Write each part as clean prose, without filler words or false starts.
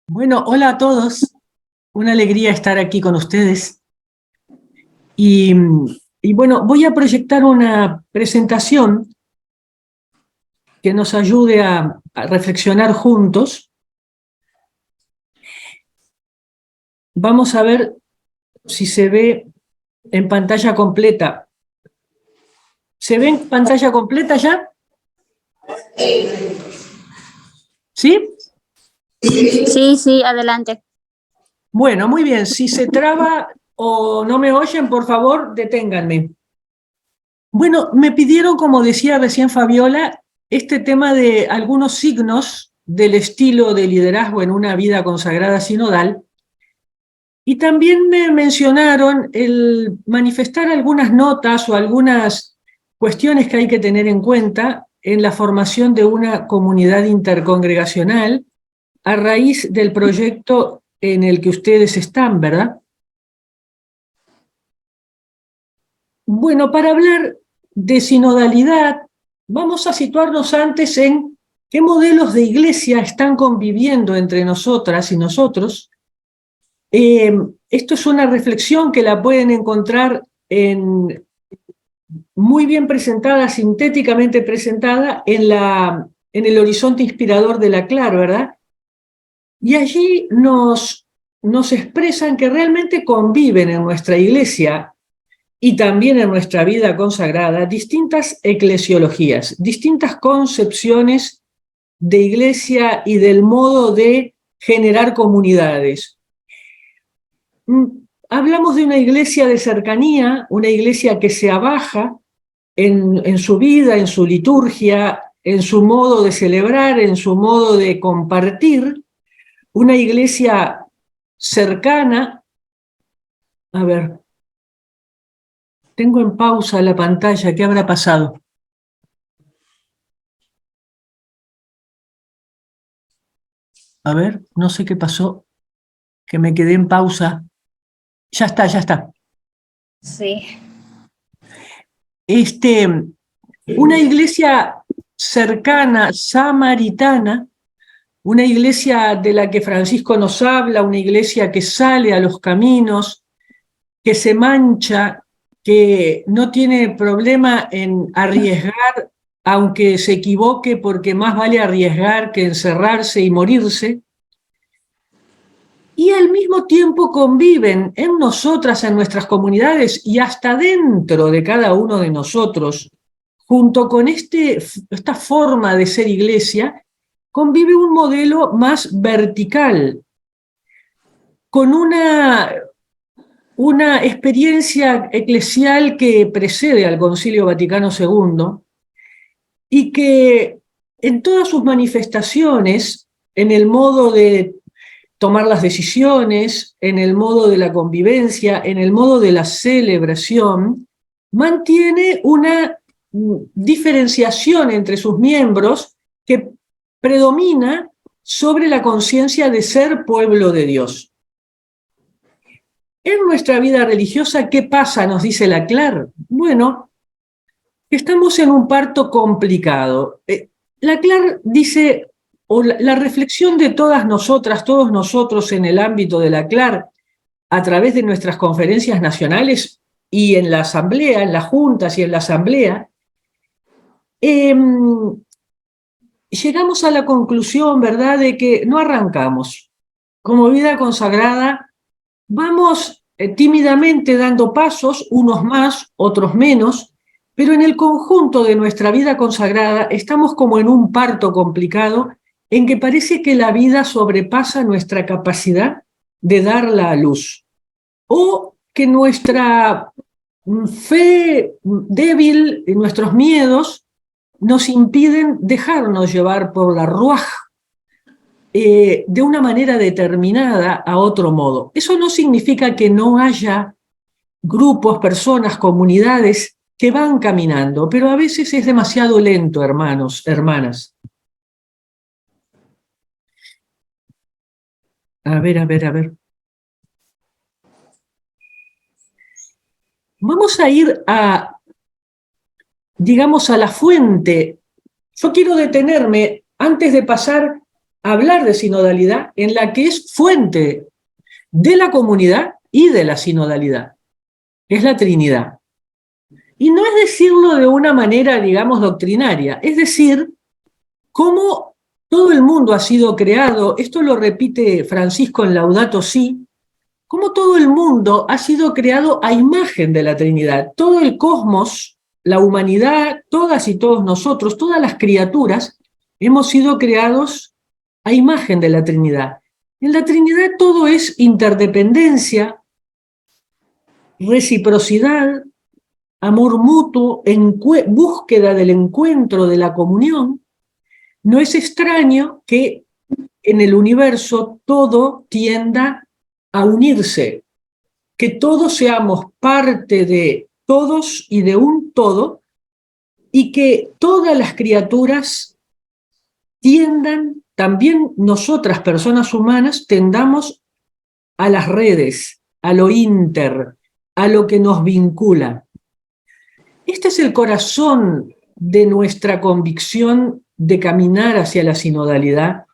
Bueno, hola a todos. Una alegría estar aquí con ustedes. Y, y bueno, voy a proyectar una presentación que nos ayude a reflexionar juntos. Vamos a ver si se ve en pantalla completa. ¿Se ve en pantalla completa ya? ¿Sí? Sí, sí, adelante. Bueno, muy bien. Si se traba o no me oyen, por favor, deténganme. Bueno, me pidieron, como decía recién Fabiola, este tema de algunos signos del estilo de liderazgo en una vida consagrada sinodal, y también me mencionaron el manifestar algunas notas o algunas cuestiones que hay que tener en cuenta en la formación de una comunidad intercongregacional a raíz del proyecto en el que ustedes están, ¿verdad? Bueno, para hablar de sinodalidad, vamos a situarnos antes en qué modelos de iglesia están conviviendo entre nosotras y nosotros. Esto es una reflexión que la pueden encontrar muy bien presentada, sintéticamente presentada, en el horizonte inspirador de la CLAR, ¿verdad? Y allí nos expresan que realmente conviven en nuestra iglesia y también en nuestra vida consagrada distintas eclesiologías, distintas concepciones de iglesia y del modo de generar comunidades. Hablamos de una iglesia de cercanía, una iglesia que se abaja en su vida, en su liturgia, en su modo de celebrar, en su modo de compartir, una iglesia cercana. A ver, tengo en pausa la pantalla, ¿qué habrá pasado? A ver, no sé qué pasó, que me quedé en pausa. Ya está, ya está. Sí. Una iglesia cercana, samaritana, una iglesia de la que Francisco nos habla, una iglesia que sale a los caminos, que se mancha, que no tiene problema en arriesgar, aunque se equivoque, porque más vale arriesgar que encerrarse y morirse. Y al mismo tiempo conviven en nosotras, en nuestras comunidades y hasta dentro de cada uno de nosotros, junto con esta forma de ser iglesia, convive un modelo más vertical, con una experiencia eclesial que precede al Concilio Vaticano II y que en todas sus manifestaciones, en el modo de tomar las decisiones, en el modo de la convivencia, en el modo de la celebración, mantiene una diferenciación entre sus miembros que predomina sobre la conciencia de ser pueblo de Dios. En nuestra vida religiosa, ¿qué pasa? Nos dice la CLAR. Bueno, estamos en un parto complicado. La CLAR dice, o la reflexión de todas nosotras, todos nosotros en el ámbito de la CLAR, a través de nuestras conferencias nacionales y en la asamblea, en las juntas y en la asamblea, llegamos a la conclusión, ¿verdad?, de que no arrancamos. Como vida consagrada, vamos tímidamente dando pasos, unos más, otros menos, pero en el conjunto de nuestra vida consagrada estamos como en un parto complicado en que parece que la vida sobrepasa nuestra capacidad de darla a luz, o que nuestra fe débil y nuestros miedos nos impiden dejarnos llevar por la ruaj de una manera determinada a otro modo. Eso no significa que no haya grupos, personas, comunidades que van caminando, pero a veces es demasiado lento, hermanos, hermanas. A ver, a ver, a ver. Vamos a ir digamos, a la fuente. Yo quiero detenerme antes de pasar hablar de sinodalidad en la que es fuente de la comunidad y de la sinodalidad, que es la Trinidad. Y no es decirlo de una manera, digamos, doctrinaria, es decir, cómo todo el mundo ha sido creado, esto lo repite Francisco en Laudato Si, cómo todo el mundo ha sido creado a imagen de la Trinidad. Todo el cosmos, la humanidad, todas y todos nosotros, todas las criaturas, hemos sido creados a imagen de la Trinidad. En la Trinidad todo es interdependencia, reciprocidad, amor mutuo, búsqueda del encuentro, de la comunión. No es extraño que en el universo todo tienda a unirse, que todos seamos parte de todos y de un todo, y que todas las criaturas tiendan, también nosotras, personas humanas, tendamos a las redes, a lo a lo que nos vincula. Este es el corazón de nuestra convicción de caminar hacia la sinodalidad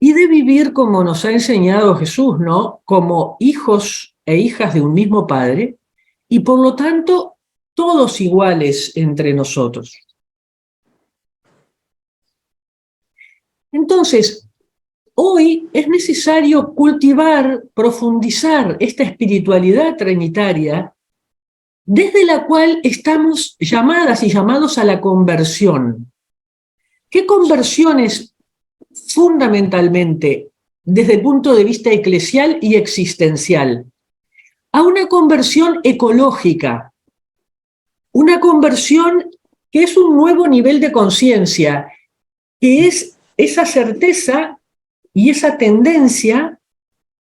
y de vivir como nos ha enseñado Jesús, ¿no? Como hijos e hijas de un mismo Padre, y por lo tanto todos iguales entre nosotros. Entonces, hoy es necesario cultivar, profundizar esta espiritualidad trinitaria desde la cual estamos llamadas y llamados a la conversión. ¿Qué conversiones fundamentalmente desde el punto de vista eclesial y existencial? A una conversión ecológica, una conversión que es un nuevo nivel de conciencia, que es esa certeza y esa tendencia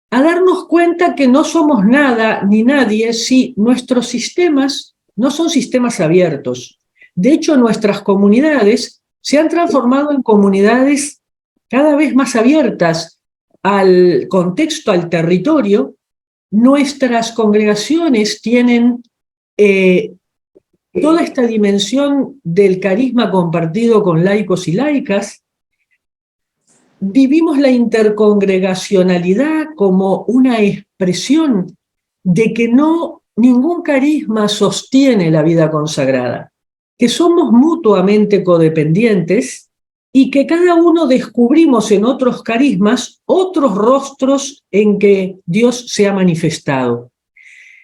a darnos cuenta que no somos nada ni nadie si nuestros sistemas no son sistemas abiertos. De hecho, nuestras comunidades se han transformado en comunidades cada vez más abiertas al contexto, al territorio. Nuestras congregaciones tienen toda esta dimensión del carisma compartido con laicos y laicas. Vivimos la intercongregacionalidad como una expresión de que ningún carisma sostiene la vida consagrada, que somos mutuamente codependientes y que cada uno descubrimos en otros carismas otros rostros en que Dios se ha manifestado.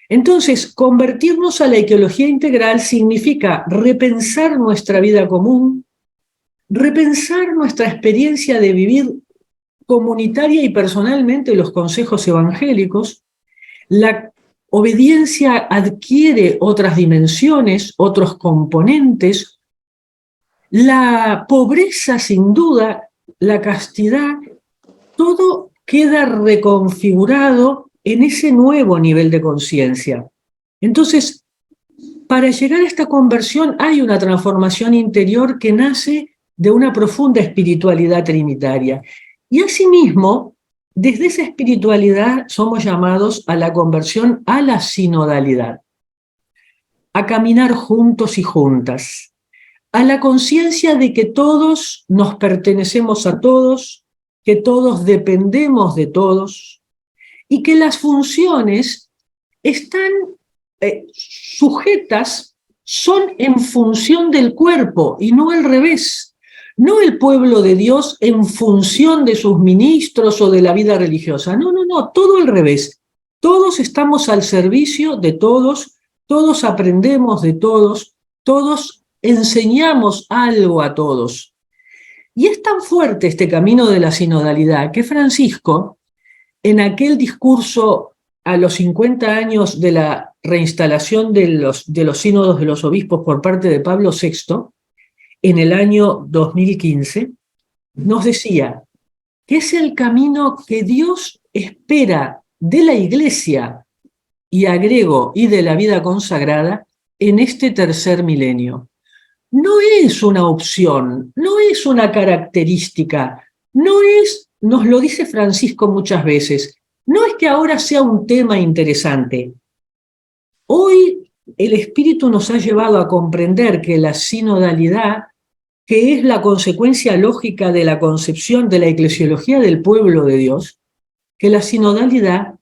Entonces, convertirnos a la ecología integral significa repensar nuestra vida común, repensar nuestra experiencia de vivir comunitaria y personalmente los consejos evangélicos. La obediencia adquiere otras dimensiones, otros componentes. La pobreza, sin duda, la castidad, todo queda reconfigurado en ese nuevo nivel de conciencia. Entonces, para llegar a esta conversión hay una transformación interior que nace de una profunda espiritualidad trinitaria. Y asimismo, desde esa espiritualidad somos llamados a la conversión a la sinodalidad, a caminar juntos y juntas, a la conciencia de que todos nos pertenecemos a todos, que todos dependemos de todos, y que las funciones están sujetas, son en función del cuerpo y no al revés. No el pueblo de Dios en función de sus ministros o de la vida religiosa. No, todo al revés. Todos estamos al servicio de todos, todos aprendemos de todos, todos enseñamos algo a todos. Y es tan fuerte este camino de la sinodalidad que Francisco, en aquel discurso a los 50 años de la reinstalación de los sínodos de los obispos por parte de Pablo VI, en el año 2015, nos decía que es el camino que Dios espera de la Iglesia, y agrego, y de la vida consagrada, en este tercer milenio. No es una opción, no es una característica, no es, nos lo dice Francisco muchas veces, no es que ahora sea un tema interesante. Hoy el Espíritu nos ha llevado a comprender que la sinodalidad que es la consecuencia lógica de la concepción de la eclesiología del pueblo de Dios, que la sinodalidad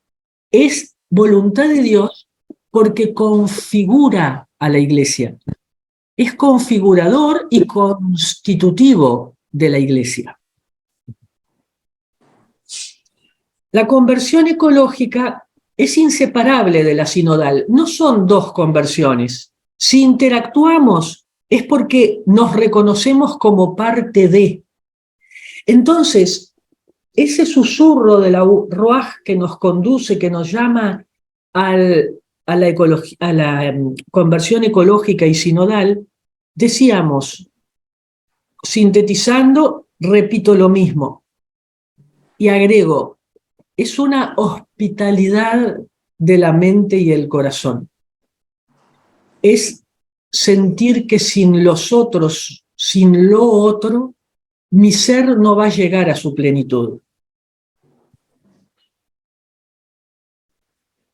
es voluntad de Dios porque configura a la Iglesia. Es configurador y constitutivo de la Iglesia. La conversión ecológica es inseparable de la sinodal. No son dos conversiones. Si interactuamos es porque nos reconocemos como parte de. Entonces, ese susurro de la Ruaj que nos conduce, que nos llama a la conversión ecológica y sinodal, decíamos, sintetizando, repito lo mismo, y agrego, es una hospitalidad de la mente y el corazón. Es sentir que sin los otros, sin lo otro, mi ser no va a llegar a su plenitud.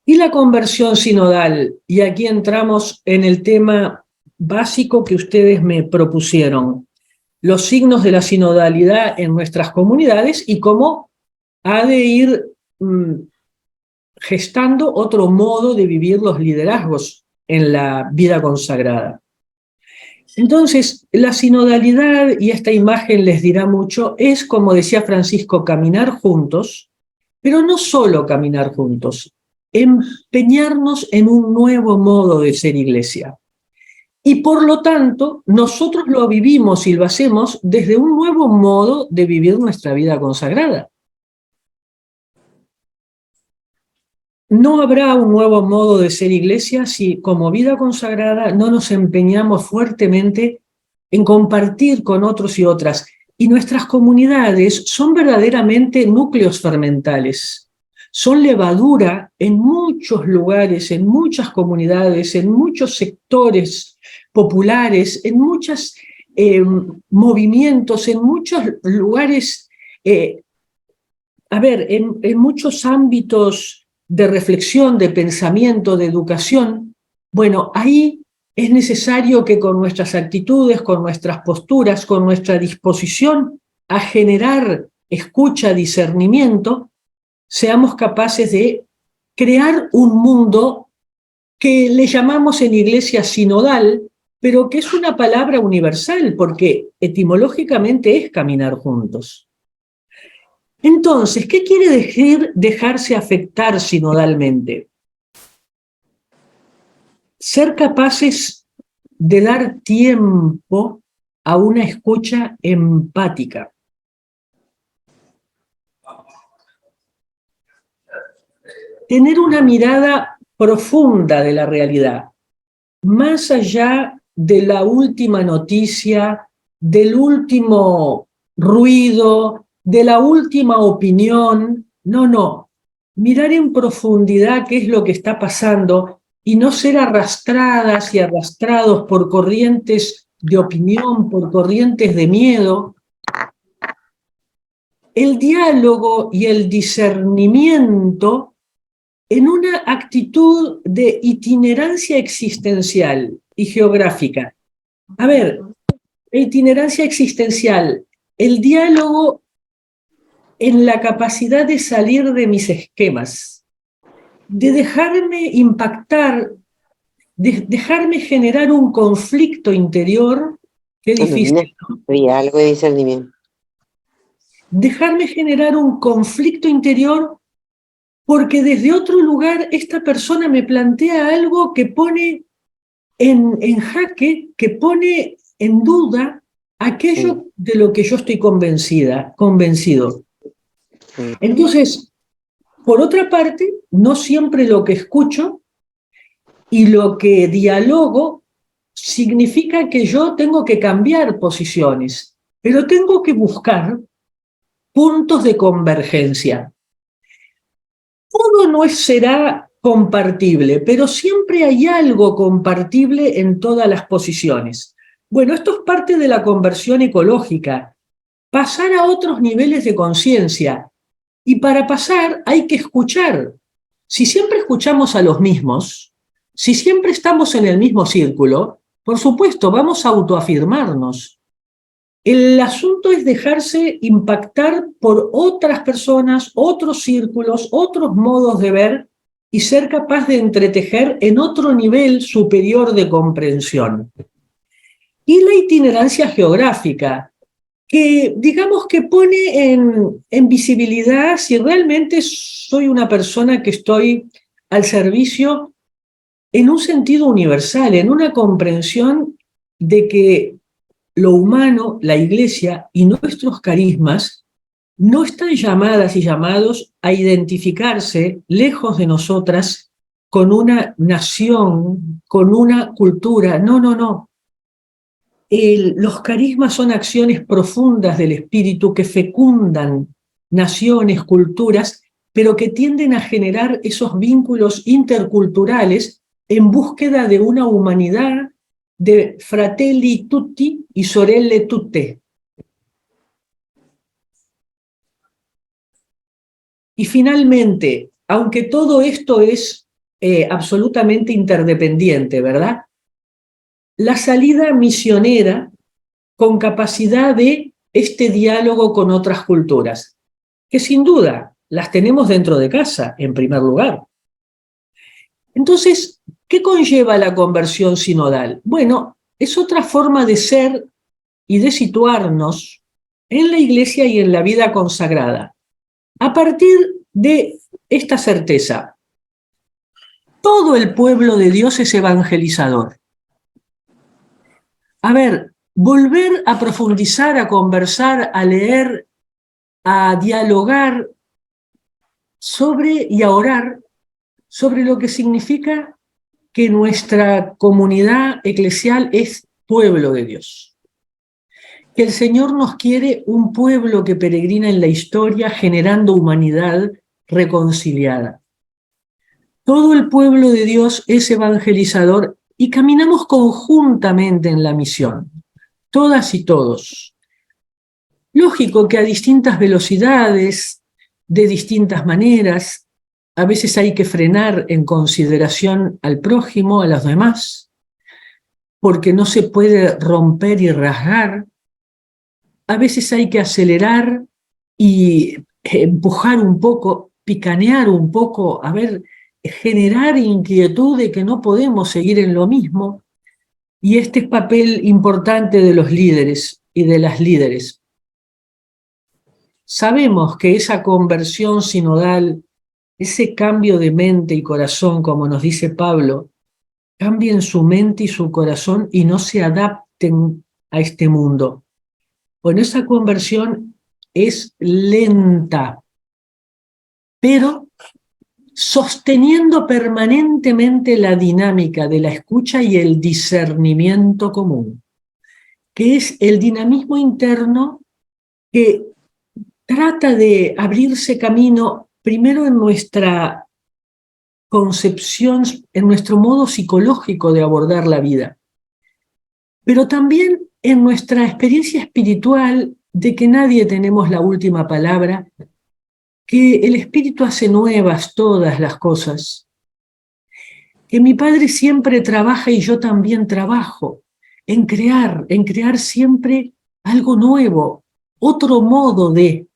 Y la conversión sinodal, y aquí entramos en el tema básico que ustedes me propusieron, los signos de la sinodalidad en nuestras comunidades y cómo ha de ir gestando otro modo de vivir los liderazgos en la vida consagrada. Entonces, la sinodalidad, y esta imagen les dirá mucho, es, como decía Francisco, caminar juntos, pero no solo caminar juntos, empeñarnos en un nuevo modo de ser iglesia. Y por lo tanto, nosotros lo vivimos y lo hacemos desde un nuevo modo de vivir nuestra vida consagrada. No habrá un nuevo modo de ser iglesia si, como vida consagrada, no nos empeñamos fuertemente en compartir con otros y otras. Y nuestras comunidades son verdaderamente núcleos fermentales. Son levadura en muchos lugares, en muchas comunidades, en muchos sectores populares, en muchos movimientos, en muchos lugares, en muchos ámbitos de reflexión, de pensamiento, de educación. Bueno, ahí es necesario que con nuestras actitudes, con nuestras posturas, con nuestra disposición a generar escucha, discernimiento, seamos capaces de crear un mundo que le llamamos en Iglesia sinodal, pero que es una palabra universal, porque etimológicamente es caminar juntos. Entonces, ¿qué quiere decir dejarse afectar sinodalmente? Ser capaces de dar tiempo a una escucha empática. Tener una mirada profunda de la realidad, más allá de la última noticia, del último ruido, de la última opinión. No. Mirar en profundidad qué es lo que está pasando y no ser arrastradas y arrastrados por corrientes de opinión, por corrientes de miedo. El diálogo y el discernimiento en una actitud de itinerancia existencial y geográfica. A ver, itinerancia existencial, el diálogo en la capacidad de salir de mis esquemas, de dejarme impactar, de dejarme generar un conflicto interior, qué difícil, ¿no? Y algo de discernimiento. Dejarme generar un conflicto interior porque desde otro lugar esta persona me plantea algo que pone en jaque, que pone en duda aquello de lo que yo estoy convencido. Entonces, por otra parte, no siempre lo que escucho y lo que dialogo significa que yo tengo que cambiar posiciones, pero tengo que buscar puntos de convergencia. Todo no será compartible, pero siempre hay algo compartible en todas las posiciones. Bueno, esto es parte de la conversión ecológica, pasar a otros niveles de conciencia. Y para pasar hay que escuchar. Si siempre escuchamos a los mismos, si siempre estamos en el mismo círculo, por supuesto, vamos a autoafirmarnos. El asunto es dejarse impactar por otras personas, otros círculos, otros modos de ver y ser capaz de entretejer en otro nivel superior de comprensión. Y la itinerancia geográfica, que digamos que pone en visibilidad si realmente soy una persona que estoy al servicio en un sentido universal, en una comprensión de que lo humano, la Iglesia y nuestros carismas no están llamadas y llamados a identificarse lejos de nosotras con una nación, con una cultura. No, no, no. Los carismas son acciones profundas del espíritu que fecundan naciones, culturas, pero que tienden a generar esos vínculos interculturales en búsqueda de una humanidad de fratelli tutti y sorelle tutte. Y finalmente, aunque todo esto es absolutamente interdependiente, ¿verdad? La salida misionera con capacidad de este diálogo con otras culturas, que sin duda las tenemos dentro de casa, en primer lugar. Entonces, ¿qué conlleva la conversión sinodal? Bueno, es otra forma de ser y de situarnos en la Iglesia y en la vida consagrada, a partir de esta certeza. Todo el pueblo de Dios es evangelizador. A ver, volver a profundizar, a conversar, a leer, a dialogar sobre y a orar sobre lo que significa que nuestra comunidad eclesial es pueblo de Dios. Que el Señor nos quiere un pueblo que peregrina en la historia generando humanidad reconciliada. Todo el pueblo de Dios es evangelizador y caminamos conjuntamente en la misión, todas y todos. Lógico que a distintas velocidades, de distintas maneras, a veces hay que frenar en consideración al prójimo, a los demás, porque no se puede romper y rasgar. A veces hay que acelerar y empujar un poco, picanear un poco, a ver, generar inquietud de que no podemos seguir en lo mismo. Y este es papel importante de los líderes y de las líderes. Sabemos que esa conversión sinodal, ese cambio de mente y corazón, como nos dice Pablo, cambien su mente y su corazón y no se adapten a este mundo. Bueno, esa conversión es lenta, pero sosteniendo permanentemente la dinámica de la escucha y el discernimiento común, que es el dinamismo interno que trata de abrirse camino primero en nuestra concepción, en nuestro modo psicológico de abordar la vida, pero también en nuestra experiencia espiritual de que nadie tenemos la última palabra, que el Espíritu hace nuevas todas las cosas, que mi Padre siempre trabaja y yo también trabajo en crear siempre algo nuevo, otro modo de.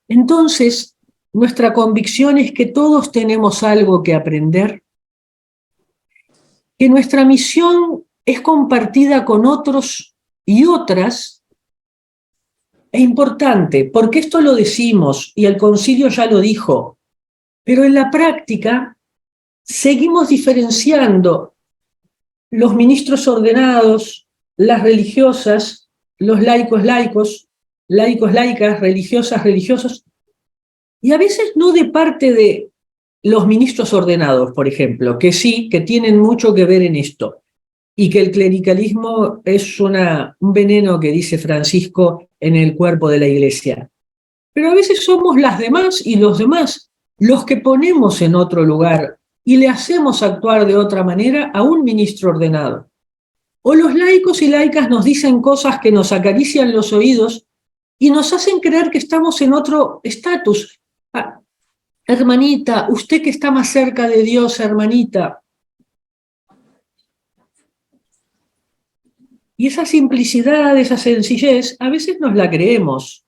Entonces, nuestra convicción es que todos tenemos algo que aprender, que nuestra misión es compartida con otros y otras. Es importante, porque esto lo decimos y el concilio ya lo dijo, pero en la práctica seguimos diferenciando los ministros ordenados, las religiosas, los laicos laicos, laicos laicas, religiosas religiosos, y a veces no de parte de los ministros ordenados, por ejemplo, que sí, que tienen mucho que ver en esto, y que el clericalismo es un veneno que dice Francisco en el cuerpo de la Iglesia. Pero a veces somos las demás y los demás los que ponemos en otro lugar y le hacemos actuar de otra manera a un ministro ordenado. O los laicos y laicas nos dicen cosas que nos acarician los oídos y nos hacen creer que estamos en otro estatus. Ah, hermanita, usted que está más cerca de Dios, hermanita, Y esa simplicidad, esa sencillez, a veces nos la creemos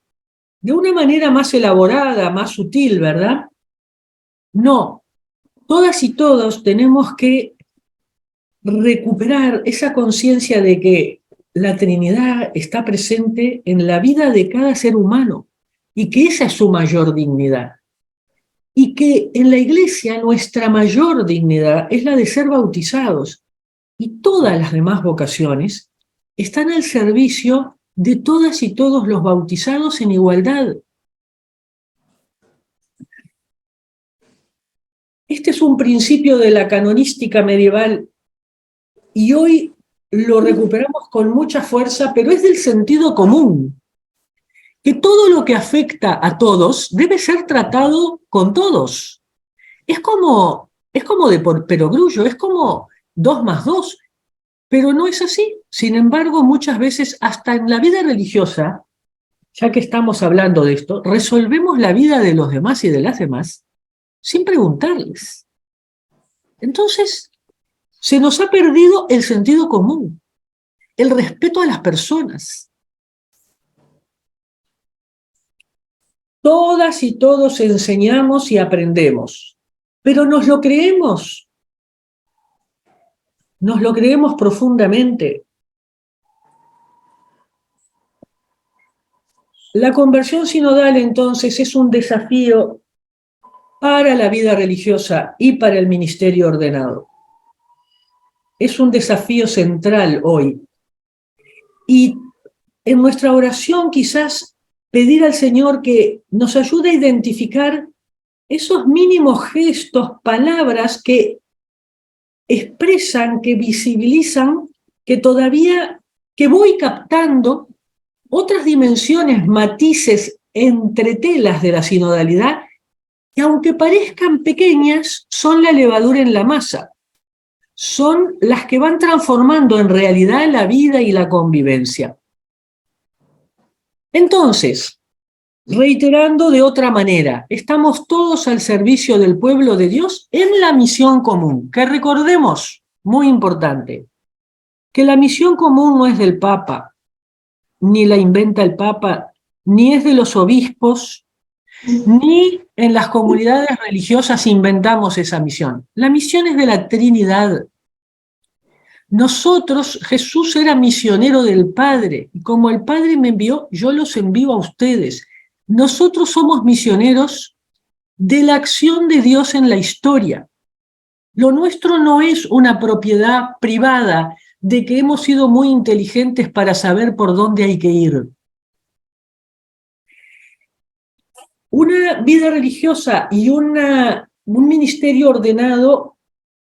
de una manera más elaborada, más sutil, ¿verdad? No, todas y todos tenemos que recuperar esa conciencia de que la Trinidad está presente en la vida de cada ser humano y que esa es su mayor dignidad. Y que en la Iglesia nuestra mayor dignidad es la de ser bautizados, y todas las demás vocaciones están al servicio de todas y todos los bautizados en igualdad. Este es un principio de la canonística medieval y hoy lo recuperamos con mucha fuerza, pero es del sentido común, que todo lo que afecta a todos debe ser tratado con todos. Es como de por perogrullo, es como 2 más 2, pero no es así. Sin embargo, muchas veces, hasta en la vida religiosa, ya que estamos hablando de esto, resolvemos la vida de los demás y de las demás sin preguntarles. Entonces, se nos ha perdido el sentido común, el respeto a las personas. Todas y todos enseñamos y aprendemos, pero nos lo creemos profundamente. La conversión sinodal, entonces, es un desafío para la vida religiosa y para el ministerio ordenado. Es un desafío central hoy. Y en nuestra oración quizás pedir al Señor que nos ayude a identificar esos mínimos gestos, palabras que expresan, que visibilizan, que todavía, que voy captando otras dimensiones, matices, entretelas de la sinodalidad, que aunque parezcan pequeñas, son la levadura en la masa. Son las que van transformando en realidad la vida y la convivencia. Entonces, reiterando de otra manera, estamos todos al servicio del pueblo de Dios en la misión común, que recordemos, muy importante, que la misión común no es del Papa, ni la inventa el Papa, ni es de los obispos, ni en las comunidades religiosas inventamos esa misión. La misión es de la Trinidad. Nosotros, Jesús era misionero del Padre, y como el Padre me envió, yo los envío a ustedes. Nosotros somos misioneros de la acción de Dios en la historia. Lo nuestro no es una propiedad privada de que hemos sido muy inteligentes para saber por dónde hay que ir. Una vida religiosa y un ministerio ordenado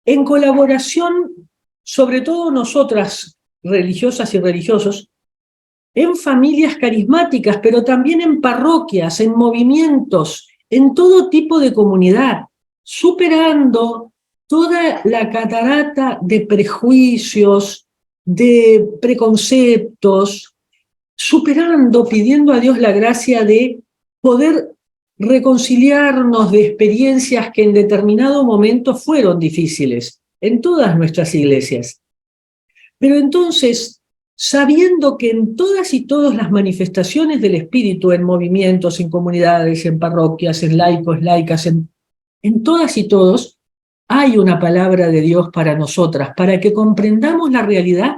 en colaboración, sobre todo nosotras, religiosas y religiosos, en familias carismáticas, pero también en parroquias, en movimientos, en todo tipo de comunidad, superando toda la catarata de prejuicios, de preconceptos, superando, pidiendo a Dios la gracia de poder reconciliarnos de experiencias que en determinado momento fueron difíciles en todas nuestras iglesias. Pero entonces, sabiendo que en todas y todas las manifestaciones del Espíritu, en movimientos, en comunidades, en parroquias, en laicos, laicas, en todas y todos, hay una palabra de Dios para nosotras, para que comprendamos la realidad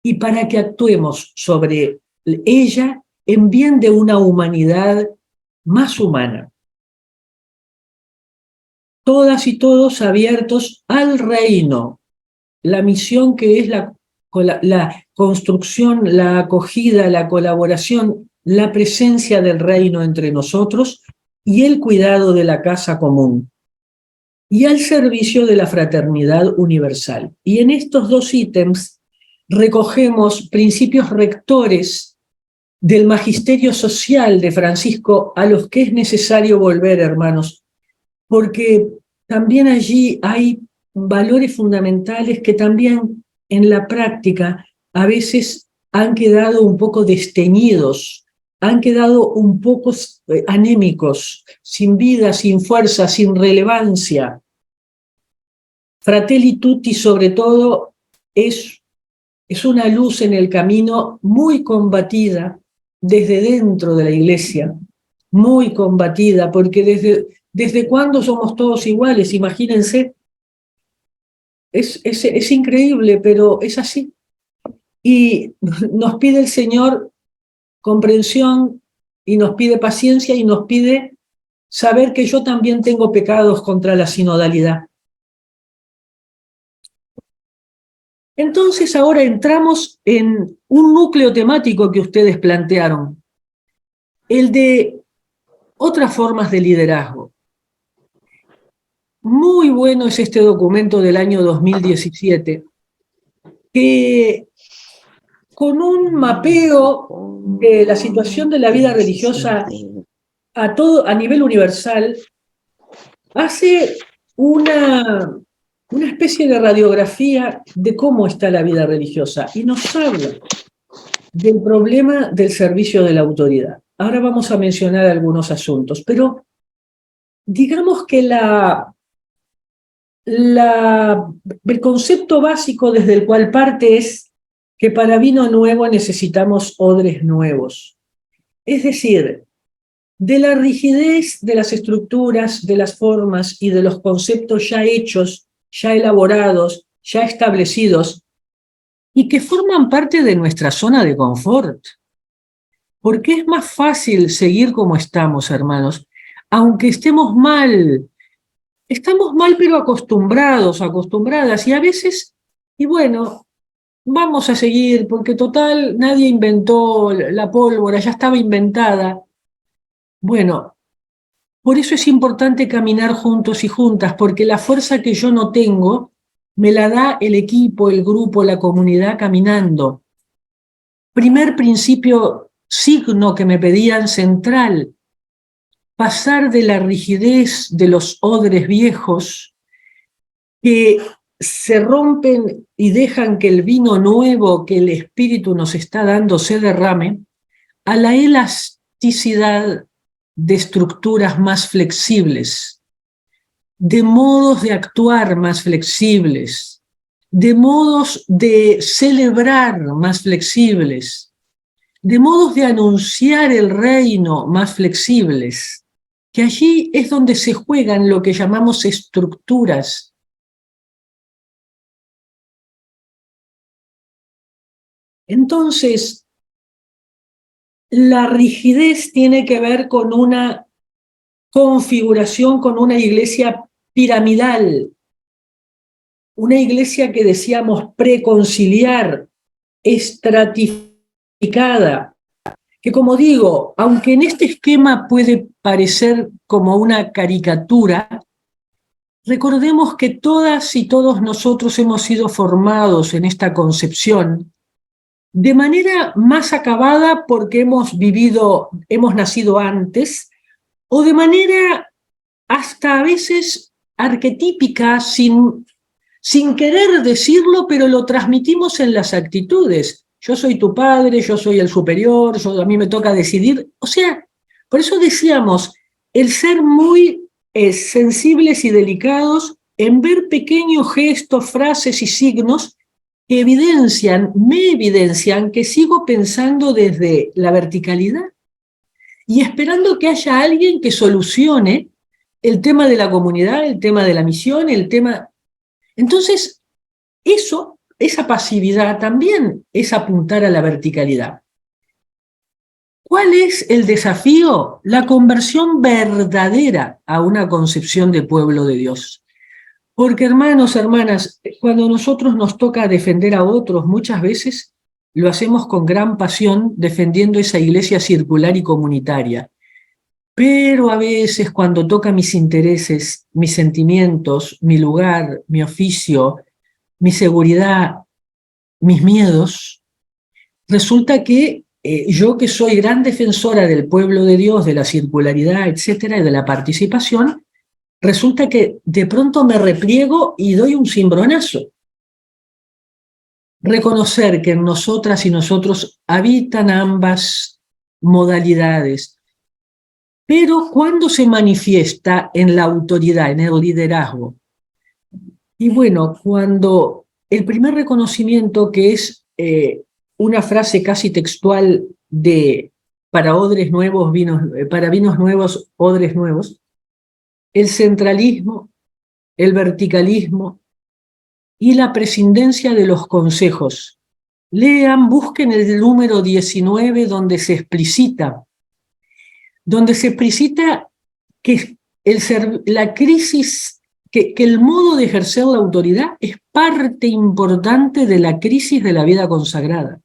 y para que actuemos sobre ella en bien de una humanidad más humana. Todas y todos abiertos al reino, la misión que es la construcción, la acogida, la colaboración, la presencia del reino entre nosotros y el cuidado de la casa común, y al servicio de la fraternidad universal. Y en estos 2 ítems recogemos principios rectores del magisterio social de Francisco a los que es necesario volver, hermanos, porque también allí hay valores fundamentales que también en la práctica a veces han quedado un poco desteñidos, han quedado un poco anémicos, sin vida, sin fuerza, sin relevancia. Fratelli Tutti, sobre todo, es es una luz en el camino muy combatida desde dentro de la iglesia, muy combatida, porque desde cuándo somos todos iguales, imagínense, es increíble, pero es así. Y nos pide el Señor comprensión, y nos pide paciencia, y nos pide saber que yo también tengo pecados contra la sinodalidad. Entonces ahora entramos en un núcleo temático que ustedes plantearon, el de otras formas de liderazgo. Muy bueno es este documento del año 2017, que con un mapeo de la situación de la vida religiosa a nivel universal, hace una especie de radiografía de cómo está la vida religiosa y nos habla del problema del servicio de la autoridad. Ahora vamos a mencionar algunos asuntos, pero digamos que el concepto básico desde el cual parte es que para vino nuevo necesitamos odres nuevos. Es decir, de la rigidez de las estructuras, de las formas y de los conceptos ya hechos, ya elaborados, ya establecidos, y que forman parte de nuestra zona de confort. Porque es más fácil seguir como estamos, hermanos, aunque estemos mal. Estamos mal, pero acostumbrados, acostumbradas, y a veces, y bueno, vamos a seguir, porque total, nadie inventó la pólvora, ya estaba inventada. Bueno, por eso es importante caminar juntos y juntas, porque la fuerza que yo no tengo me la da el equipo, el grupo, la comunidad caminando. Primer principio, signo que me pedían central, pasar de la rigidez de los odres viejos que se rompen y dejan que el vino nuevo que el Espíritu nos está dando se derrame, a la elasticidad de estructuras más flexibles, de modos de actuar más flexibles, de modos de celebrar más flexibles, de modos de anunciar el reino más flexibles, que allí es donde se juegan lo que llamamos estructuras. Entonces, la rigidez tiene que ver con una configuración, con una iglesia piramidal, una iglesia que decíamos preconciliar, estratificada, que como digo, aunque en este esquema puede parecer como una caricatura, recordemos que todas y todos nosotros hemos sido formados en esta concepción de manera más acabada porque hemos nacido antes, o de manera hasta a veces arquetípica, sin querer decirlo, pero lo transmitimos en las actitudes. Yo soy tu padre, yo soy el superior, a mí me toca decidir. O sea, por eso decíamos, el ser muy sensibles y delicados en ver pequeños gestos, frases y signos que me evidencian que sigo pensando desde la verticalidad y esperando que haya alguien que solucione el tema de la comunidad, el tema de la misión, el tema... Entonces, esa pasividad también es apuntar a la verticalidad. ¿Cuál es el desafío? La conversión verdadera a una concepción de pueblo de Dios. Porque hermanos, hermanas, cuando nosotros nos toca defender a otros, muchas veces lo hacemos con gran pasión defendiendo esa iglesia circular y comunitaria. Pero a veces cuando toca mis intereses, mis sentimientos, mi lugar, mi oficio, mi seguridad, mis miedos, resulta que yo que soy gran defensora del pueblo de Dios, de la circularidad, etcétera, y de la participación, resulta que de pronto me repliego y doy un cimbronazo. Reconocer que en nosotras y nosotros habitan ambas modalidades, pero ¿cuándo se manifiesta en la autoridad, en el liderazgo? Y bueno, cuando el primer reconocimiento que es una frase casi textual de para vinos nuevos, odres nuevos, el centralismo, el verticalismo y la prescindencia de los consejos. Lean, busquen el número 19 donde se explicita que la crisis, que el modo de ejercer la autoridad es parte importante de la crisis de la vida consagrada.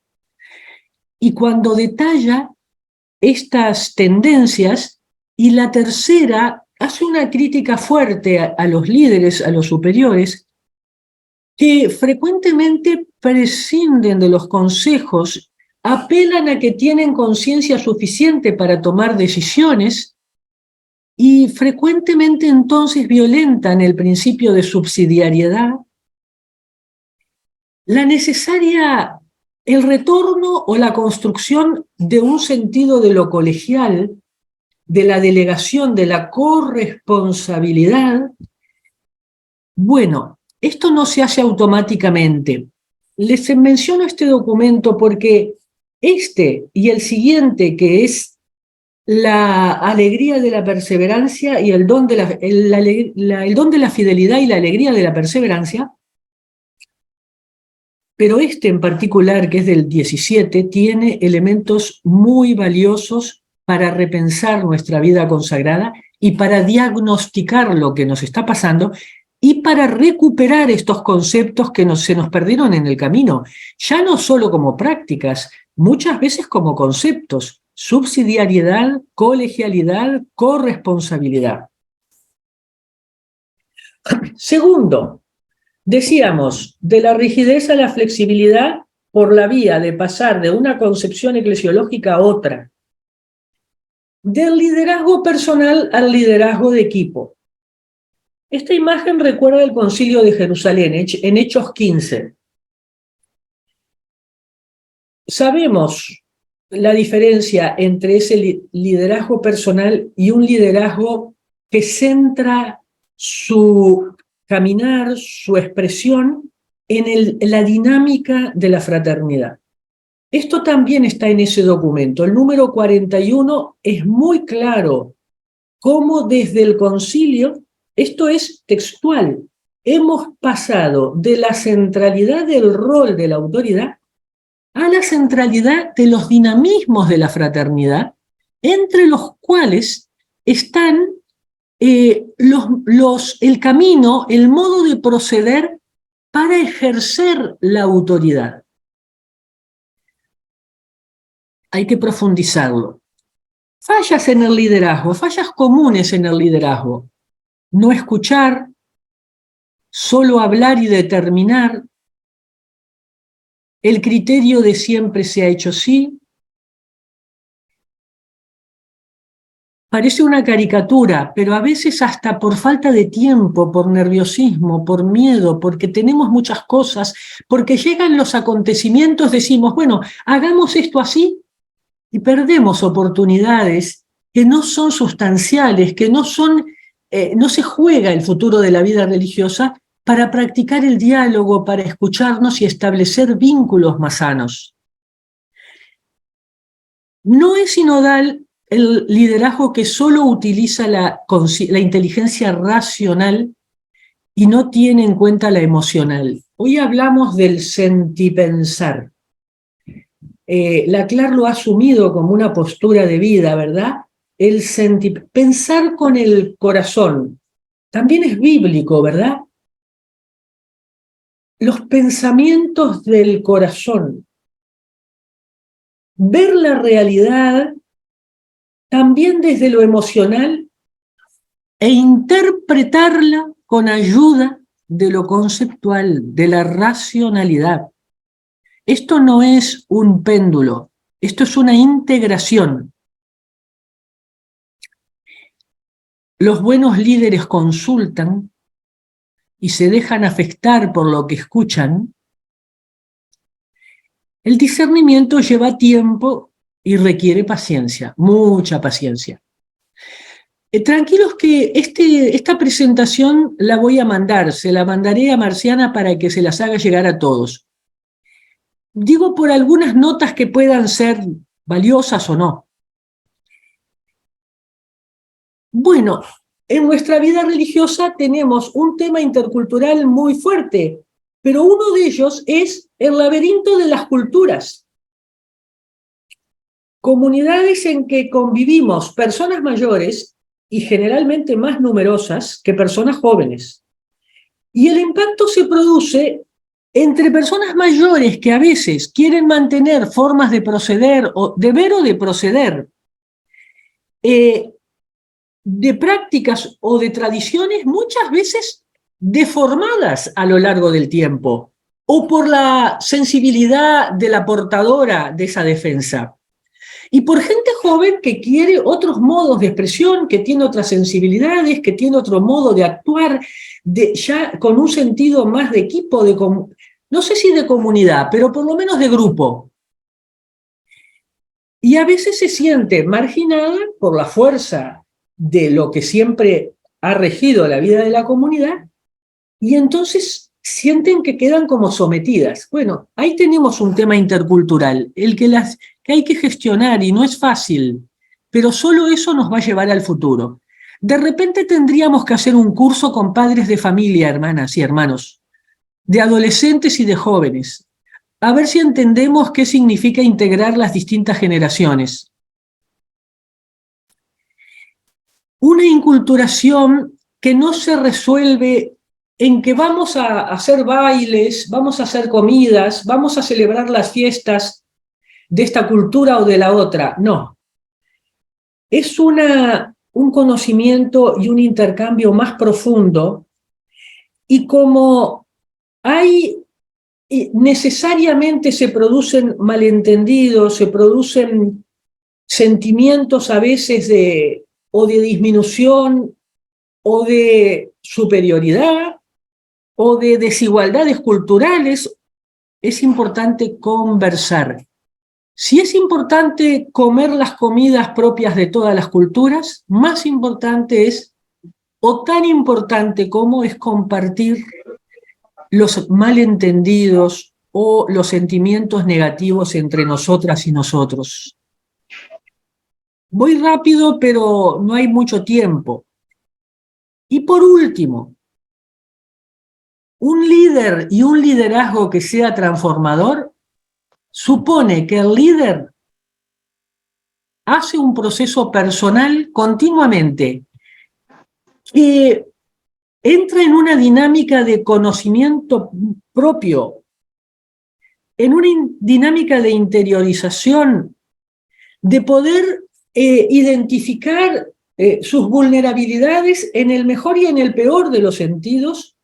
Y cuando detalla estas tendencias, y la tercera hace una crítica fuerte a los líderes, a los superiores, que frecuentemente prescinden de los consejos, apelan a que tienen conciencia suficiente para tomar decisiones y frecuentemente entonces violentan el principio de subsidiariedad, el retorno o la construcción de un sentido de lo colegial, de la delegación, de la corresponsabilidad. Bueno, esto no se hace automáticamente. Les menciono este documento porque este y el siguiente, que es la alegría de la perseverancia y el don de la fidelidad y la alegría de la perseverancia, pero este en particular, que es del 17, tiene elementos muy valiosos para repensar nuestra vida consagrada y para diagnosticar lo que nos está pasando y para recuperar estos conceptos que se nos perdieron en el camino, ya no solo como prácticas, muchas veces como conceptos: subsidiariedad, colegialidad, corresponsabilidad. Segundo, decíamos, de la rigidez a la flexibilidad por la vía de pasar de una concepción eclesiológica a otra. Del liderazgo personal al liderazgo de equipo. Esta imagen recuerda el Concilio de Jerusalén, en Hechos 15. Sabemos la diferencia entre ese liderazgo personal y un liderazgo que centra su caminar, su expresión en la dinámica de la fraternidad. Esto también está en ese documento. El número 41 es muy claro cómo desde el concilio, esto es textual, hemos pasado de la centralidad del rol de la autoridad a la centralidad de los dinamismos de la fraternidad, entre los cuales están el camino, el modo de proceder para ejercer la autoridad. Hay que profundizarlo. Fallas en el liderazgo, fallas comunes en el liderazgo: no escuchar, solo hablar y determinar, el criterio de siempre se ha hecho sí. Parece una caricatura, pero a veces hasta por falta de tiempo, por nerviosismo, por miedo, porque tenemos muchas cosas, porque llegan los acontecimientos, decimos, bueno, hagamos esto así, y perdemos oportunidades que no son sustanciales, que no se juega el futuro de la vida religiosa para practicar el diálogo, para escucharnos y establecer vínculos más sanos. No es sinodal el liderazgo que solo utiliza la inteligencia racional y no tiene en cuenta la emocional. Hoy hablamos del sentipensar. Laclar lo ha asumido como una postura de vida, ¿verdad? Pensar con el corazón. También es bíblico, ¿verdad? Los pensamientos del corazón. Ver la realidad también desde lo emocional e interpretarla con ayuda de lo conceptual, de la racionalidad. Esto no es un péndulo, esto es una integración. Los buenos líderes consultan y se dejan afectar por lo que escuchan. El discernimiento lleva tiempo y requiere paciencia, mucha paciencia. Tranquilos que esta presentación la voy a mandar, se la mandaré a Marciana para que se las haga llegar a todos. Digo por algunas notas que puedan ser valiosas o no. Bueno, en nuestra vida religiosa tenemos un tema intercultural muy fuerte, pero uno de ellos es el laberinto de las culturas. Comunidades en que convivimos personas mayores y generalmente más numerosas que personas jóvenes. Y el impacto se produce entre personas mayores que a veces quieren mantener formas de proceder, o de ver o de proceder, de prácticas o de tradiciones muchas veces deformadas a lo largo del tiempo, o por la sensibilidad de la portadora de esa defensa. Y por gente joven que quiere otros modos de expresión, que tiene otras sensibilidades, que tiene otro modo de actuar, ya con un sentido más de equipo, no sé si de comunidad, pero por lo menos de grupo. Y a veces se siente marginada por la fuerza de lo que siempre ha regido la vida de la comunidad, y entonces sienten que quedan como sometidas. Bueno, ahí tenemos un tema intercultural, el que hay que gestionar, y no es fácil, pero solo eso nos va a llevar al futuro. De repente tendríamos que hacer un curso con padres de familia, hermanas y hermanos, de adolescentes y de jóvenes, a ver si entendemos qué significa integrar las distintas generaciones. Una inculturación que no se resuelve en que vamos a hacer bailes, vamos a hacer comidas, vamos a celebrar las fiestas de esta cultura o de la otra. No. Es un conocimiento y un intercambio más profundo, y como necesariamente se producen malentendidos, se producen sentimientos a veces o de disminución o de superioridad o de desigualdades culturales, es importante conversar. Si es importante comer las comidas propias de todas las culturas, más importante es, o tan importante como es, compartir los malentendidos o los sentimientos negativos entre nosotras y nosotros. Voy rápido, pero no hay mucho tiempo. Y por último, un líder y un liderazgo que sea transformador supone que el líder hace un proceso personal continuamente, que entra en una dinámica de conocimiento propio, en una dinámica de interiorización, de poder identificar sus vulnerabilidades en el mejor y en el peor de los sentidos,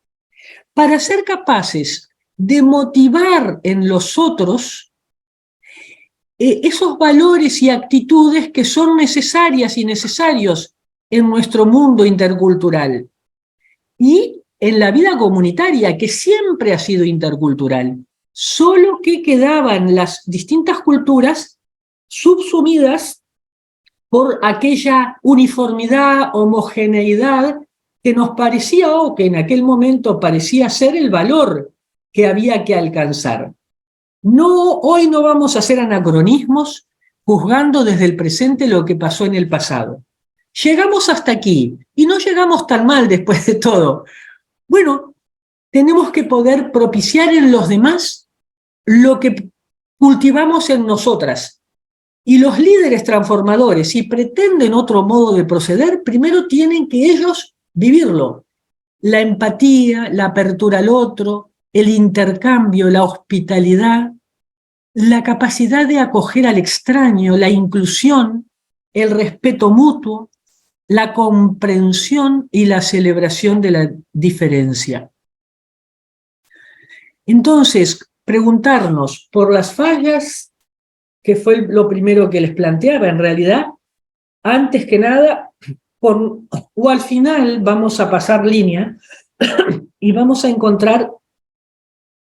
para ser capaces de motivar en los otros esos valores y actitudes que son necesarias y necesarios en nuestro mundo intercultural y en la vida comunitaria, que siempre ha sido intercultural, solo que quedaban las distintas culturas subsumidas por aquella uniformidad, homogeneidad que nos parecía, o que en aquel momento parecía ser el valor que había que alcanzar. Hoy no vamos a hacer anacronismos juzgando desde el presente lo que pasó en el pasado. Llegamos hasta aquí y no llegamos tan mal después de todo. Bueno, tenemos que poder propiciar en los demás lo que cultivamos en nosotras. Y los líderes transformadores, si pretenden otro modo de proceder, primero tienen que ellos vivirlo. La empatía, la apertura al otro, el intercambio, la hospitalidad, la capacidad de acoger al extraño, la inclusión, el respeto mutuo, la comprensión y la celebración de la diferencia. Entonces, preguntarnos por las fallas, que fue lo primero que les planteaba, en realidad, antes que nada, o al final vamos a pasar línea y vamos a encontrar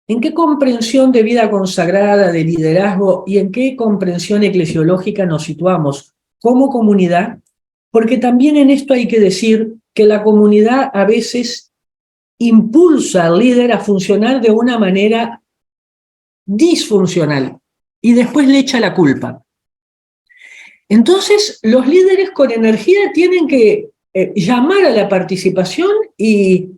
en qué comprensión de vida consagrada, de liderazgo, y en qué comprensión eclesiológica nos situamos como comunidad, porque también en esto hay que decir que la comunidad a veces impulsa al líder a funcionar de una manera disfuncional y después le echa la culpa. Entonces, los líderes con energía tienen que llamar a la participación y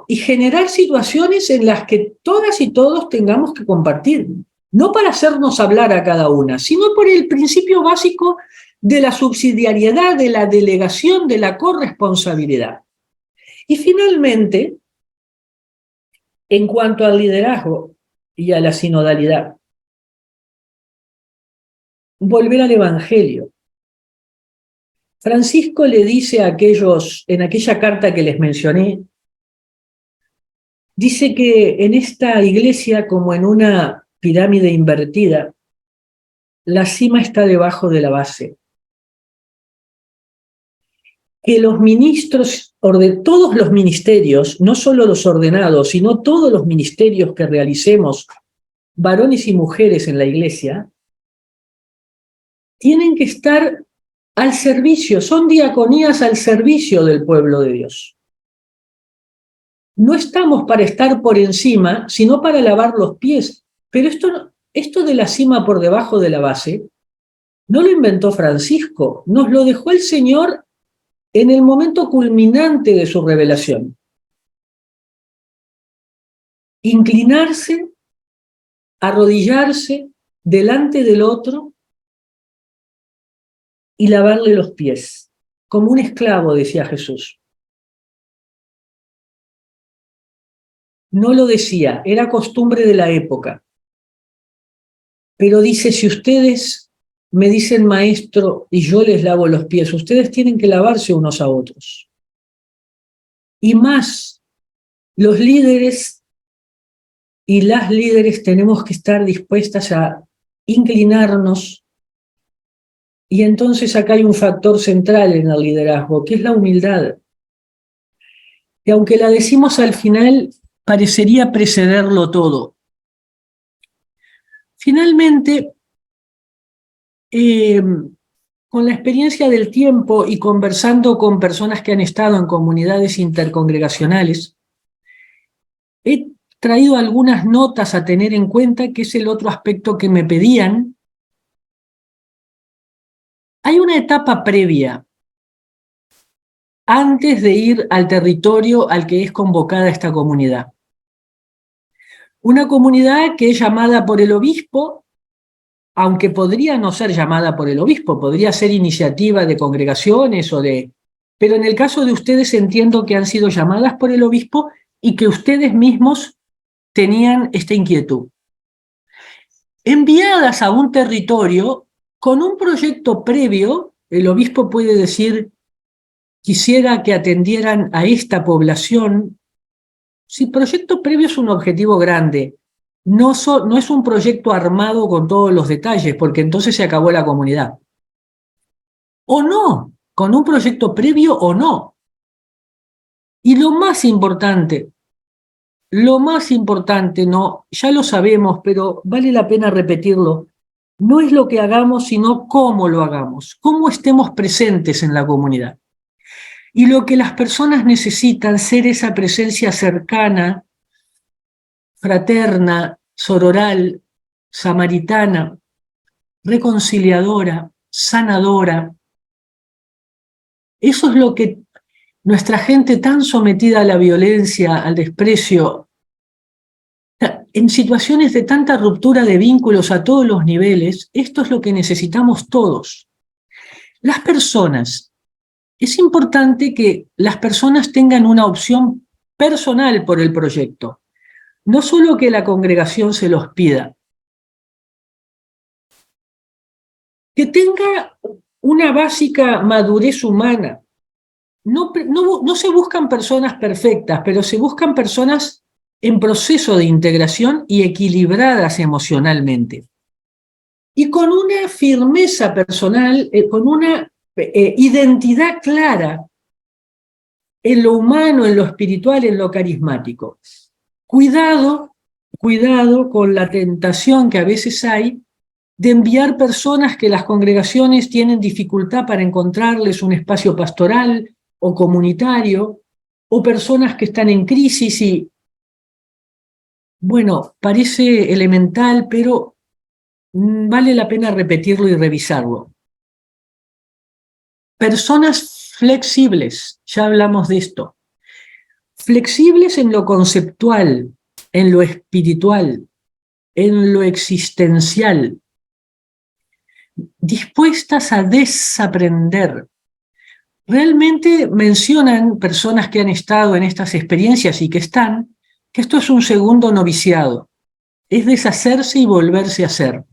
generar situaciones en las que todas y todos tengamos que compartir, no para hacernos hablar a cada una, sino por el principio básico de la subsidiariedad, de la delegación, de la corresponsabilidad. Y finalmente, en cuanto al liderazgo y a la sinodalidad, volver al Evangelio. Francisco le dice a aquellos, en aquella carta que les mencioné, dice que en esta iglesia, como en una pirámide invertida, la cima está debajo de la base. Que los ministros, todos los ministerios, no solo los ordenados, sino todos los ministerios que realicemos, varones y mujeres en la iglesia, tienen que estar al servicio, son diaconías al servicio del pueblo de Dios. No estamos para estar por encima, sino para lavar los pies. Pero esto de la cima por debajo de la base, no lo inventó Francisco, nos lo dejó el Señor en el momento culminante de su revelación. Inclinarse, arrodillarse delante del otro y lavarle los pies, como un esclavo, decía Jesús. No lo decía, era costumbre de la época. Pero dice, si ustedes me dicen maestro y yo les lavo los pies, ustedes tienen que lavarse unos a otros. Y más, los líderes y las líderes tenemos que estar dispuestas a inclinarnos. Y entonces acá hay un factor central en el liderazgo, que es la humildad. Que aunque la decimos al final, parecería precederlo todo. Finalmente, con la experiencia del tiempo y conversando con personas que han estado en comunidades intercongregacionales, he traído algunas notas a tener en cuenta, que es el otro aspecto que me pedían. Hay una etapa previa, antes de ir al territorio al que es convocada esta comunidad. Una comunidad que es llamada por el obispo, aunque podría no ser llamada por el obispo, podría ser iniciativa de congregaciones pero en el caso de ustedes entiendo que han sido llamadas por el obispo y que ustedes mismos tenían esta inquietud. Enviadas a un territorio con un proyecto previo, el obispo puede decir, quisiera que atendieran a esta población. Si proyecto previo es un objetivo grande, no es un proyecto armado con todos los detalles, porque entonces se acabó la comunidad. O no, con un proyecto previo o no. Y lo más importante, no, ya lo sabemos, pero vale la pena repetirlo, no es lo que hagamos, sino cómo lo hagamos, cómo estemos presentes en la comunidad. Y lo que las personas necesitan, ser esa presencia cercana, fraterna, sororal, samaritana, reconciliadora, sanadora. Eso es lo que nuestra gente tan sometida a la violencia, al desprecio, en situaciones de tanta ruptura de vínculos a todos los niveles, esto es lo que necesitamos todos. Las personas, es importante que las personas tengan una opción personal por el proyecto, no solo que la congregación se los pida. Que tenga una básica madurez humana. No se buscan personas perfectas, pero se buscan personas en proceso de integración y equilibradas emocionalmente. Y con una firmeza personal, con una identidad clara en lo humano, en lo espiritual, en lo carismático. Cuidado con la tentación que a veces hay de enviar personas que las congregaciones tienen dificultad para encontrarles un espacio pastoral o comunitario, o personas que están en crisis y Bueno, parece elemental, pero vale la pena repetirlo y revisarlo. Personas flexibles, ya hablamos de esto. Flexibles en lo conceptual, en lo espiritual, en lo existencial, dispuestas a desaprender. Realmente mencionan personas que han estado en estas experiencias y que están, que esto es un segundo noviciado, es deshacerse y volverse a hacer.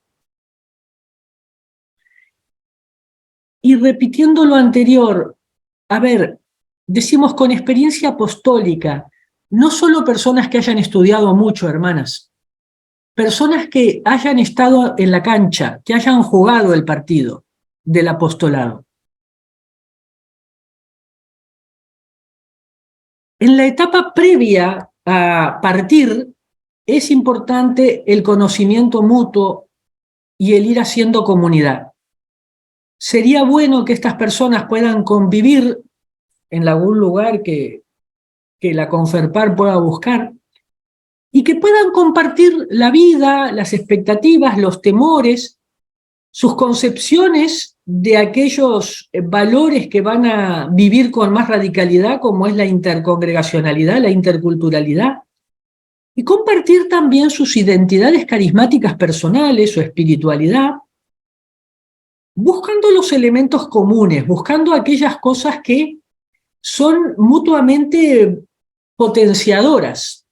Y repitiendo lo anterior, a ver, decimos con experiencia apostólica, no solo personas que hayan estudiado mucho, hermanas, personas que hayan estado en la cancha, que hayan jugado el partido del apostolado. En la etapa previa a partir, es importante el conocimiento mutuo y el ir haciendo comunidad. Sería bueno que estas personas puedan convivir en algún lugar que la Conferpar pueda buscar y que puedan compartir la vida, las expectativas, los temores, sus concepciones de aquellos valores que van a vivir con más radicalidad, como es la intercongregacionalidad, la interculturalidad, y compartir también sus identidades carismáticas personales, su espiritualidad, buscando los elementos comunes, buscando aquellas cosas que son mutuamente potenciadoras.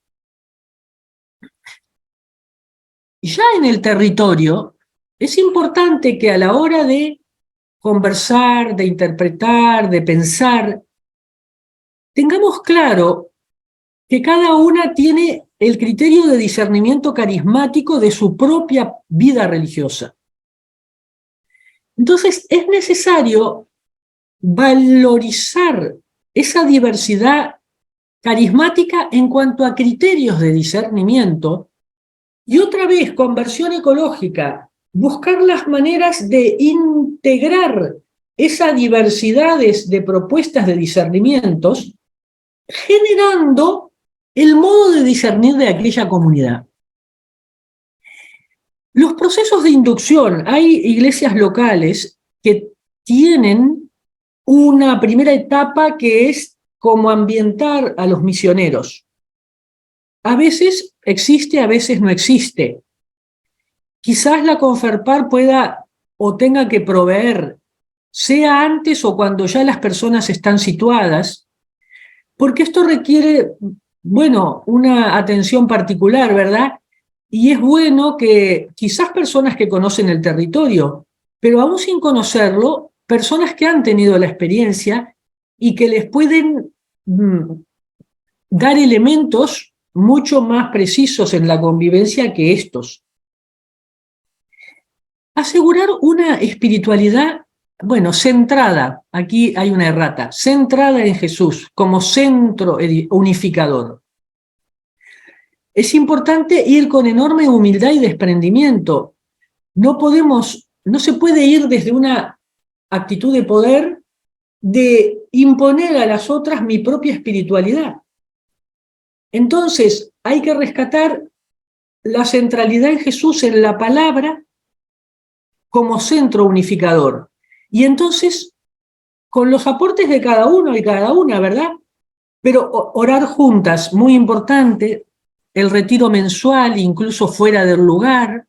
Ya en el territorio, es importante que a la hora de conversar, de interpretar, de pensar, tengamos claro que cada una tiene el criterio de discernimiento carismático de su propia vida religiosa. Entonces, es necesario valorizar esa diversidad carismática en cuanto a criterios de discernimiento y otra vez, conversión ecológica, buscar las maneras de integrar esas diversidades de propuestas de discernimientos, generando el modo de discernir de aquella comunidad. Los procesos de inducción, hay iglesias locales que tienen una primera etapa que es como ambientar a los misioneros. A veces existe, a veces no existe. Quizás la Conferpar pueda o tenga que proveer, sea antes o cuando ya las personas están situadas, porque esto requiere, bueno, una atención particular, ¿verdad? Y es bueno que quizás personas que conocen el territorio, pero aún sin conocerlo, personas que han tenido la experiencia y que les pueden dar elementos mucho más precisos en la convivencia que estos. Asegurar una espiritualidad, bueno, centrada, aquí hay una errata, centrada en Jesús como centro unificador. Es importante ir con enorme humildad y desprendimiento. No se puede ir desde una actitud de poder de imponer a las otras mi propia espiritualidad. Entonces, hay que rescatar la centralidad en Jesús, en la palabra, como centro unificador. Y entonces, con los aportes de cada uno y cada una, ¿verdad? Pero orar juntas, muy importante, el retiro mensual, incluso fuera del lugar.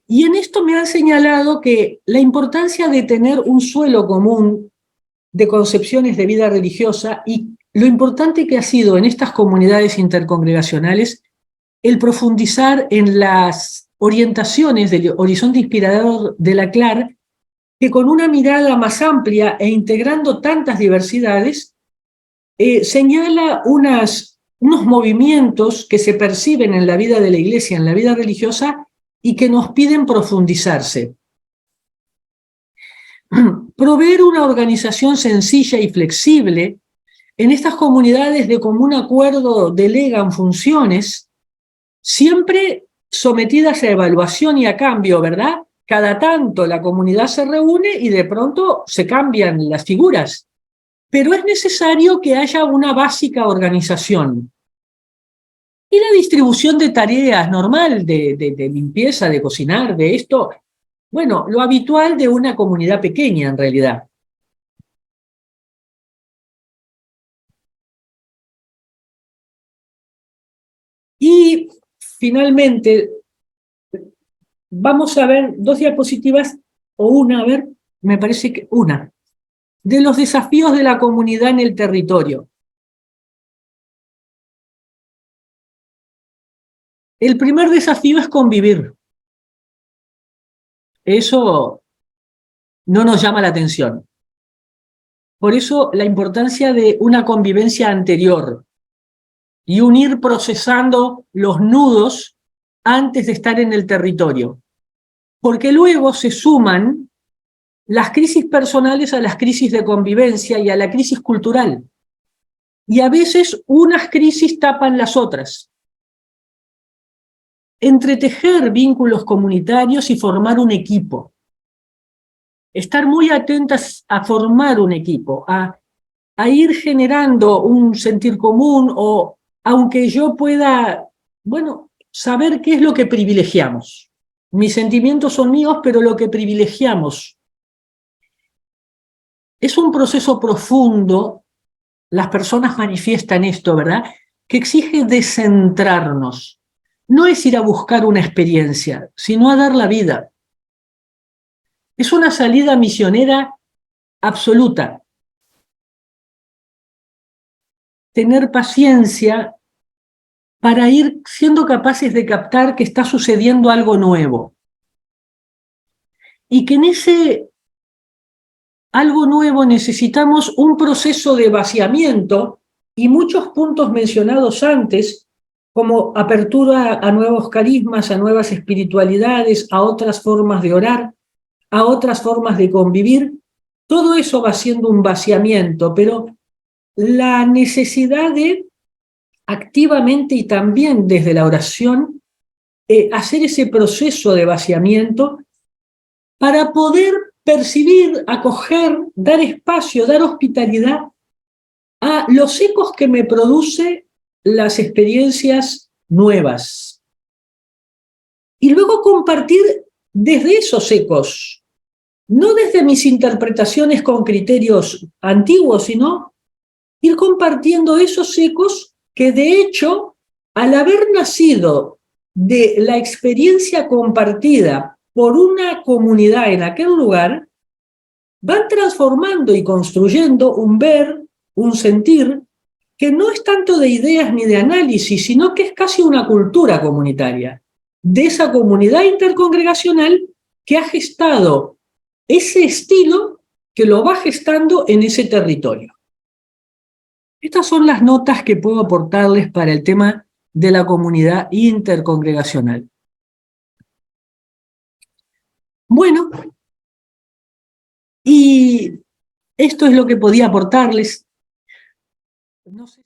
Y en esto me han señalado que la importancia de tener un suelo común de concepciones de vida religiosa y lo importante que ha sido en estas comunidades intercongregacionales el profundizar en las orientaciones del horizonte inspirador de la CLAR, que con una mirada más amplia e integrando tantas diversidades, señala unos movimientos que se perciben en la vida de la Iglesia, en la vida religiosa, y que nos piden profundizarse. Proveer una organización sencilla y flexible. En estas comunidades de común acuerdo delegan funciones, siempre sometidas a evaluación y a cambio, ¿verdad? Cada tanto la comunidad se reúne y de pronto se cambian las figuras. Pero es necesario que haya una básica organización. Y la distribución de tareas normal, de limpieza, de cocinar, de esto, bueno, lo habitual de una comunidad pequeña en realidad. Y finalmente, vamos a ver dos diapositivas, o una, a ver, me parece que una, de los desafíos de la comunidad en el territorio. El primer desafío es convivir. Eso no nos llama la atención. Por eso la importancia de una convivencia anterior y un ir procesando los nudos antes de estar en el territorio. Porque luego se suman las crisis personales a las crisis de convivencia y a la crisis cultural. Y a veces unas crisis tapan las otras. Entretejer vínculos comunitarios y formar un equipo. Estar muy atentas a formar un equipo, a ir generando un sentir común, o aunque yo pueda, bueno, saber qué es lo que privilegiamos. Mis sentimientos son míos, pero lo que privilegiamos es un proceso profundo. Las personas manifiestan esto, ¿verdad? Que exige descentrarnos. No es ir a buscar una experiencia, sino a dar la vida. Es una salida misionera absoluta. Tener paciencia para ir siendo capaces de captar que está sucediendo algo nuevo. Y que en ese algo nuevo necesitamos un proceso de vaciamiento y muchos puntos mencionados antes, como apertura a nuevos carismas, a nuevas espiritualidades, a otras formas de orar, a otras formas de convivir. Todo eso va siendo un vaciamiento, pero la necesidad de activamente y también desde la oración hacer ese proceso de vaciamiento para poder percibir, acoger, dar espacio, dar hospitalidad a los ecos que me produce las experiencias nuevas. Y luego compartir desde esos ecos, no desde mis interpretaciones con criterios antiguos, sino ir compartiendo esos ecos que de hecho, al haber nacido de la experiencia compartida por una comunidad en aquel lugar, van transformando y construyendo un ver, un sentir, que no es tanto de ideas ni de análisis, sino que es casi una cultura comunitaria, de esa comunidad intercongregacional que ha gestado ese estilo que lo va gestando en ese territorio. Estas son las notas que puedo aportarles para el tema de la comunidad intercongregacional. Bueno, y esto es lo que podía aportarles. No sé.